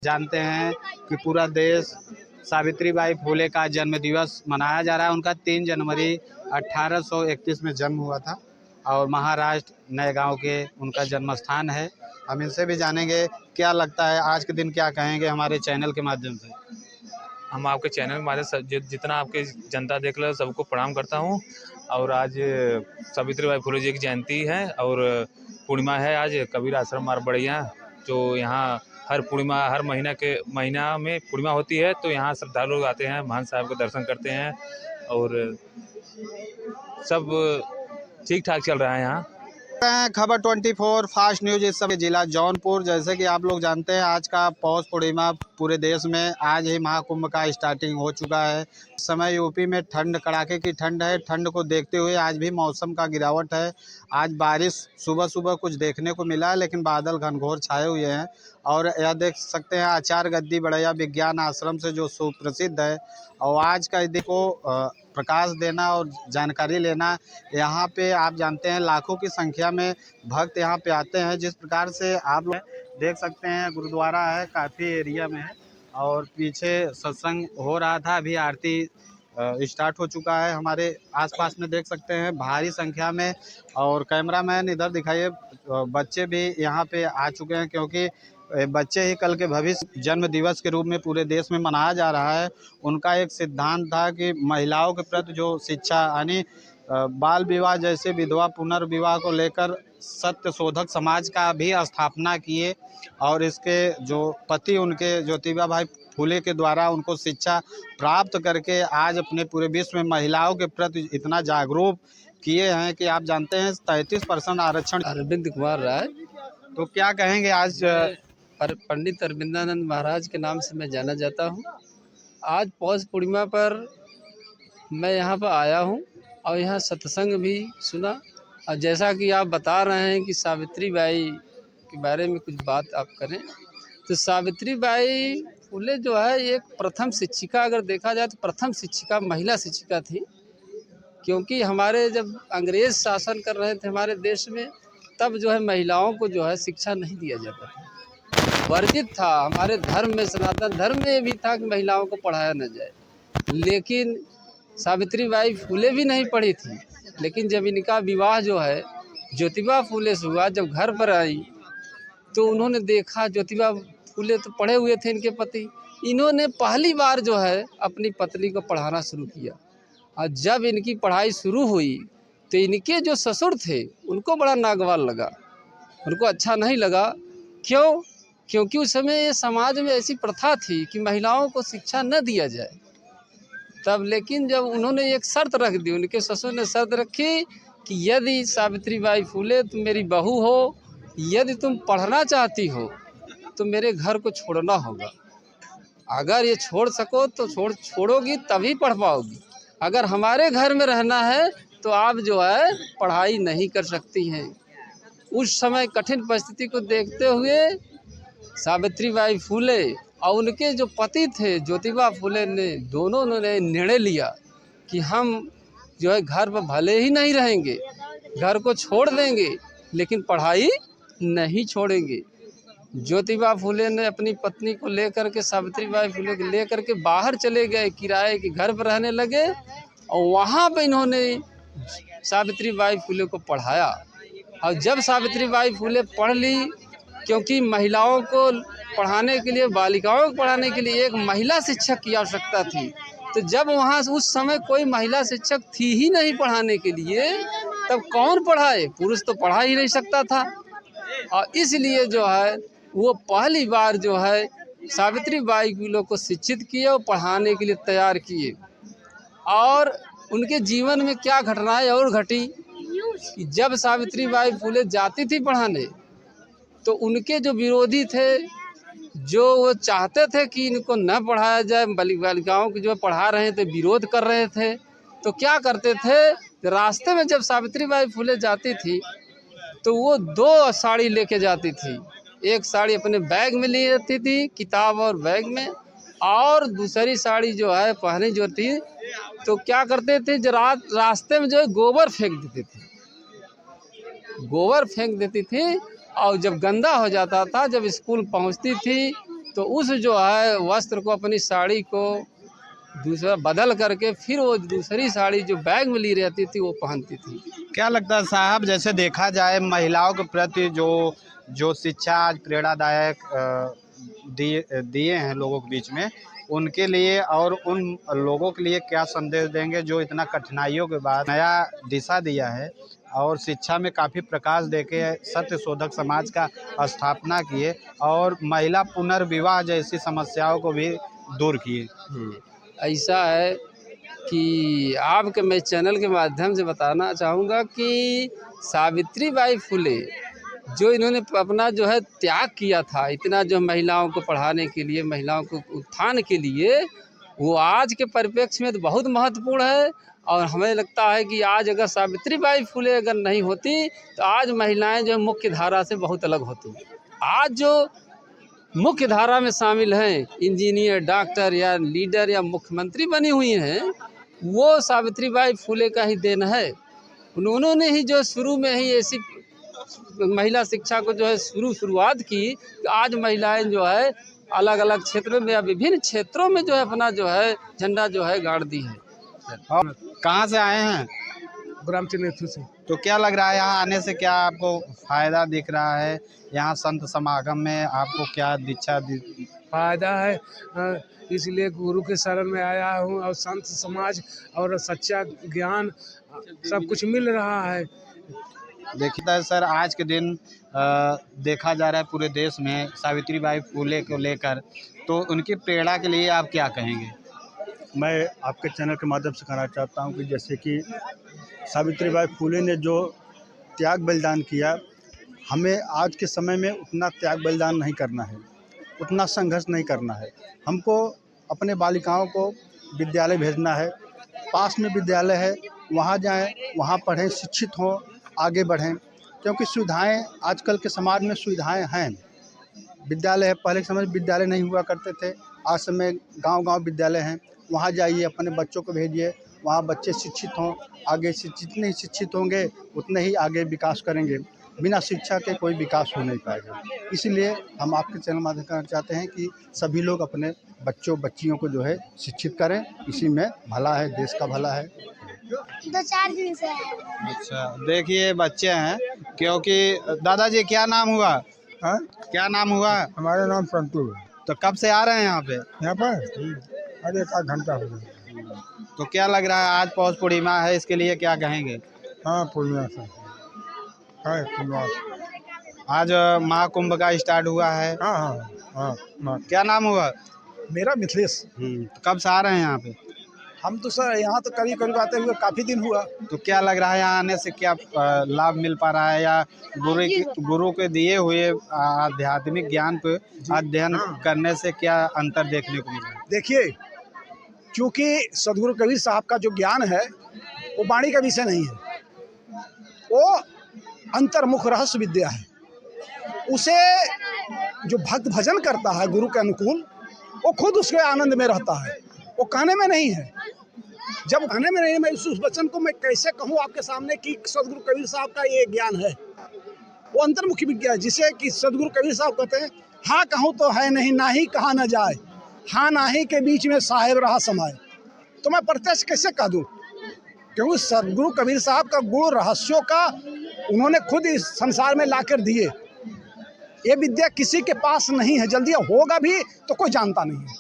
जानते हैं कि पूरा देश सावित्रीबाई फुले का जन्म दिवस मनाया जा रहा है। उनका 3 जनवरी 1831 में जन्म हुआ था और महाराष्ट्र नए गांव के उनका जन्म स्थान है। हम इनसे भी जानेंगे क्या लगता है आज के दिन, क्या कहेंगे हमारे चैनल के माध्यम से। हम आपके चैनल के माध्यम से जितना आपके जनता देख रहे सबको प्रणाम करता हूँ। और आज सावित्रीबाई फुले जी की जयंती है और पूर्णिमा है। आज कबीर आश्रम मारबड़िया जो यहाँ हर महीना में पूर्णिमा होती है, तो यहाँ श्रद्धालु लोग आते हैं, महंत साहब के दर्शन करते हैं और सब ठीक ठाक चल रहा है यहाँ। खबर 24 फास्ट न्यूज इस समय जिला जौनपुर। जैसे कि आप लोग जानते हैं आज का पौष पूर्णिमा पूरे देश में आज ही महाकुंभ का स्टार्टिंग हो चुका है। इस समय यूपी में ठंड, कड़ाके की ठंड है। ठंड को देखते हुए आज भी मौसम का गिरावट है। आज बारिश सुबह सुबह कुछ देखने को मिला है, लेकिन बादल घनघोर छाए हुए हैं। और यह देख सकते हैं आचार्य गद्दी बड़ैया विज्ञान आश्रम से जो सुप्रसिद्ध है, और आज का दिन को प्रकाश देना और जानकारी लेना, यहाँ पे आप जानते हैं लाखों की संख्या में भक्त यहाँ पे आते हैं। जिस प्रकार से आप लोग देख सकते हैं गुरुद्वारा है, काफ़ी एरिया में है और पीछे सत्संग हो रहा था, अभी आरती स्टार्ट हो चुका है। हमारे आसपास में देख सकते हैं भारी संख्या में। और कैमरामैन इधर दिखाइए, बच्चे भी यहाँ पे आ चुके हैं, क्योंकि बच्चे ही कल के भविष्य। जन्म दिवस के रूप में पूरे देश में मनाया जा रहा है। उनका एक सिद्धांत था कि महिलाओं के प्रति जो शिक्षा, यानी बाल विवाह जैसे विधवा पुनर्विवाह को लेकर सत्य शोधक समाज का भी स्थापना किए। और इसके जो पति उनके ज्योतिबा भाई फुले के द्वारा उनको शिक्षा प्राप्त करके आज अपने पूरे विश्व में महिलाओं के प्रति इतना जागरूक किए हैं कि आप जानते हैं 33% आरक्षण। अरविंद कुमार राय। तो क्या कहेंगे आज पंडित अरविंदानंद महाराज के नाम से मैं जाना जाता हूँ। आज पौष पूर्णिमा पर मैं यहाँ पर आया हूँ और यहाँ सत्संग भी सुना। और जैसा कि आप बता रहे हैं कि सावित्रीबाई के बारे में कुछ बात आप करें, तो सावित्रीबाई फुले जो है एक प्रथम शिक्षिका, अगर देखा जाए तो प्रथम शिक्षिका महिला शिक्षिका थी। क्योंकि हमारे जब अंग्रेज़ शासन कर रहे थे हमारे देश में, तब जो है महिलाओं को जो है शिक्षा नहीं दिया जाता था, वर्जित था। हमारे धर्म में, सनातन धर्म में भी था कि महिलाओं को पढ़ाया न जाए। लेकिन सावित्रीबाई फुले भी नहीं पढ़ी थी, लेकिन जब इनका विवाह जो है ज्योतिबा फुले से हुआ, जब घर पर आई तो उन्होंने देखा ज्योतिबा फुले तो पढ़े हुए थे इनके पति, इन्होंने पहली बार जो है अपनी पत्नी को पढ़ाना शुरू किया। और जब इनकी पढ़ाई शुरू हुई तो इनके जो ससुर थे उनको बड़ा नागवार लगा, उनको अच्छा नहीं लगा। क्यों? क्योंकि उस समय ये समाज में ऐसी प्रथा थी कि महिलाओं को शिक्षा न दिया जाए। तब लेकिन जब उन्होंने एक शर्त रख दी, उनके ससुर ने शर्त रखी कि यदि सावित्रीबाई फुले तुम मेरी बहू हो, यदि तुम पढ़ना चाहती हो तो मेरे घर को छोड़ना होगा। अगर ये छोड़ सको तो छोड़ोगी तभी पढ़ पाओगी। अगर हमारे घर में रहना है तो आप जो है पढ़ाई नहीं कर सकती हैं। उस समय कठिन परिस्थिति को देखते हुए सावित्रीबाई फुले और उनके जो पति थे ज्योतिबा फुले ने, दोनों ने निर्णय लिया कि हम जो है घर पर भले ही नहीं रहेंगे, घर को छोड़ देंगे, लेकिन पढ़ाई नहीं छोड़ेंगे। ज्योतिबा फुले ने अपनी पत्नी को लेकर के, सावित्रीबाई फुले को लेकर के बाहर चले गए, किराए के घर पर रहने लगे। और वहाँ पे इन्होंने सावित्रीबाई फुले को पढ़ाया। और जब सावित्रीबाई फुले पढ़ ली, क्योंकि महिलाओं को पढ़ाने के लिए, बालिकाओं को पढ़ाने के लिए एक महिला शिक्षक की आवश्यकता थी, तो जब वहाँ उस समय कोई महिला शिक्षक थी ही नहीं पढ़ाने के लिए, तब कौन पढ़ाए? पुरुष तो पढ़ा ही नहीं सकता था। और इसलिए जो है वो पहली बार जो है सावित्रीबाई फुले को शिक्षित किए और पढ़ाने के लिए तैयार किए। और उनके जीवन में क्या घटनाएं और घटी कि जब सावित्रीबाई फुले जाती थी पढ़ाने, तो उनके जो विरोधी थे, जो वो चाहते थे कि इनको न पढ़ाया जाए, बालिकाओं को जो पढ़ा रहे थे विरोध कर रहे थे, तो क्या करते थे, रास्ते में जब सावित्रीबाई फुले जाती थी तो वो 2 साड़ी लेके जाती थी। एक साड़ी अपने बैग में ले जाती थी, किताब और बैग में, और दूसरी साड़ी जो है पहनी जो थी, तो क्या करते थे, जो रास्ते में जो है गोबर फेंक देती थी। गोबर फेंक देती थी और जब गंदा हो जाता था, जब स्कूल पहुंचती थी तो तो उस जो है वस्त्र को, अपनी साड़ी को दूसरा बदल करके फिर वो दूसरी साड़ी जो बैग में ली रहती थी वो पहनती थी। क्या लगता है साहब, जैसे देखा जाए महिलाओं के प्रति जो शिक्षा आज प्रेरणादायक दिए हैं लोगों के बीच में, उनके लिए और उन लोगों के लिए क्या संदेश देंगे जो इतना कठिनाइयों के बाद नया दिशा दिया है और शिक्षा में काफ़ी प्रकाश देके सत्य शोधक समाज का स्थापना किए और महिला पुनर्विवाह जैसी समस्याओं को भी दूर किए? ऐसा है कि आपके मैं चैनल के माध्यम से बताना चाहूँगा कि सावित्रीबाई फुले जो इन्होंने अपना जो है त्याग किया था, इतना जो महिलाओं को पढ़ाने के लिए, महिलाओं को उत्थान के लिए, वो आज के परिप्रेक्ष्य में तो बहुत महत्वपूर्ण है। और हमें लगता है कि आज अगर सावित्रीबाई फुले अगर नहीं होती तो आज महिलाएं जो मुख्य धारा से बहुत अलग होती। आज जो मुख्य धारा में शामिल हैं, इंजीनियर, डॉक्टर या लीडर या मुख्यमंत्री बनी हुई हैं, वो सावित्रीबाई फुले का ही देन है। उन्होंने ही जो शुरू में ही ऐसी महिला शिक्षा को जो है शुरुआत की, आज महिलाएं जो है अलग अलग क्षेत्रों में या विभिन्न क्षेत्रों में जो है अपना जो है झंडा जो है गाड़ दी है। और कहाँ से आए हैं? ग्राम चिनेथू से। तो क्या लग रहा है यहाँ आने से, क्या आपको फायदा दिख रहा है? यहाँ संत समागम में आपको क्या दीक्षा फायदा है, इसलिए गुरु के शरण में आया हूँ और संत समाज और सच्चा ज्ञान सब कुछ मिल रहा है। देखिए सर, आज के दिन देखा जा रहा है पूरे देश में सावित्रीबाई फुले को लेकर, तो उनकी प्रेरणा के लिए आप क्या कहेंगे? मैं आपके चैनल के माध्यम से कहना चाहता हूं कि जैसे कि सावित्रीबाई फुले ने जो त्याग बलिदान किया, हमें आज के समय में उतना त्याग बलिदान नहीं करना है, उतना संघर्ष नहीं करना है। हमको अपने बालिकाओं को विद्यालय भेजना है, पास में विद्यालय है, वहाँ जाएं, वहाँ पढ़ें, शिक्षित हों, आगे बढ़ें, क्योंकि सुविधाएं आजकल के समाज में सुविधाएं हैं। विद्यालय है, पहले के समय में विद्यालय नहीं हुआ करते थे, आज समय गांव-गांव विद्यालय हैं। वहाँ जाइए, अपने बच्चों को भेजिए, वहाँ बच्चे शिक्षित हों, आगे से जितने ही शिक्षित होंगे उतने ही आगे विकास करेंगे। बिना शिक्षा के कोई विकास हो नहीं पाएगा। इसलिए हम आपके चैनल माध्यम करना चाहते हैं कि सभी लोग अपने बच्चों बच्चियों को जो है शिक्षित करें, इसी में भला है, देश का भला है। 2-4 दिन से है। अच्छा, देखिए बच्चे हैं, क्योंकि दादाजी क्या नाम हुआ? हाँ, क्या नाम हुआ? हमारा नाम संतू है। तो कब से आ रहे हैं यहाँ पे? यहाँ पर अरे 1 घंटा हो गया। तो क्या लग रहा है, आज पौष पूर्णिमा है, इसके लिए क्या कहेंगे? हाँ, पूर्णिया से है पूर्णिमा। आज महाकुंभ का स्टार्ट हुआ है। हाँ हाँ हाँ हाँ। क्या नाम हुआ? मेरा मिथिलेश। तो कब से आ रहे हैं यहाँ पे? हम तो सर यहाँ तो करीब आते हुए काफ़ी दिन हुआ। तो क्या लग रहा है, यहाँ आने से क्या लाभ मिल पा रहा है, या गुरु के दिए हुए आध्यात्मिक ज्ञान पे अध्ययन करने से क्या अंतर देखने को मिला? देखिए, चूँकि सदगुरु कबीर साहब का जो ज्ञान है वो वाणी का विषय नहीं है, वो अंतर्मुख रहस्य विद्या है। उसे जो भक्त भजन करता है गुरु के अनुकूल, वो खुद उसके आनंद में रहता है, वो कहने में नहीं है। जब कहने में नहीं, मैं उस वचन को मैं कैसे कहूँ आपके सामने कि सदगुरु कबीर साहब का ये ज्ञान है, वो अंतर्मुखी विज्ञान है, जिसे कि सदगुरु कबीर साहब कहते हैं, हाँ कहूँ तो है नहीं, ना ही कहा न जाए, हाँ नाही के बीच में साहेब रहा समाये। तो मैं प्रत्यक्ष कैसे कह दूँ, क्योंकि सदगुरु कबीर साहब का गुण रहस्यों का उन्होंने खुद इस संसार में लाकर दिए। ये विद्या किसी के पास नहीं है, जल्दी होगा भी तो कोई जानता नहीं है।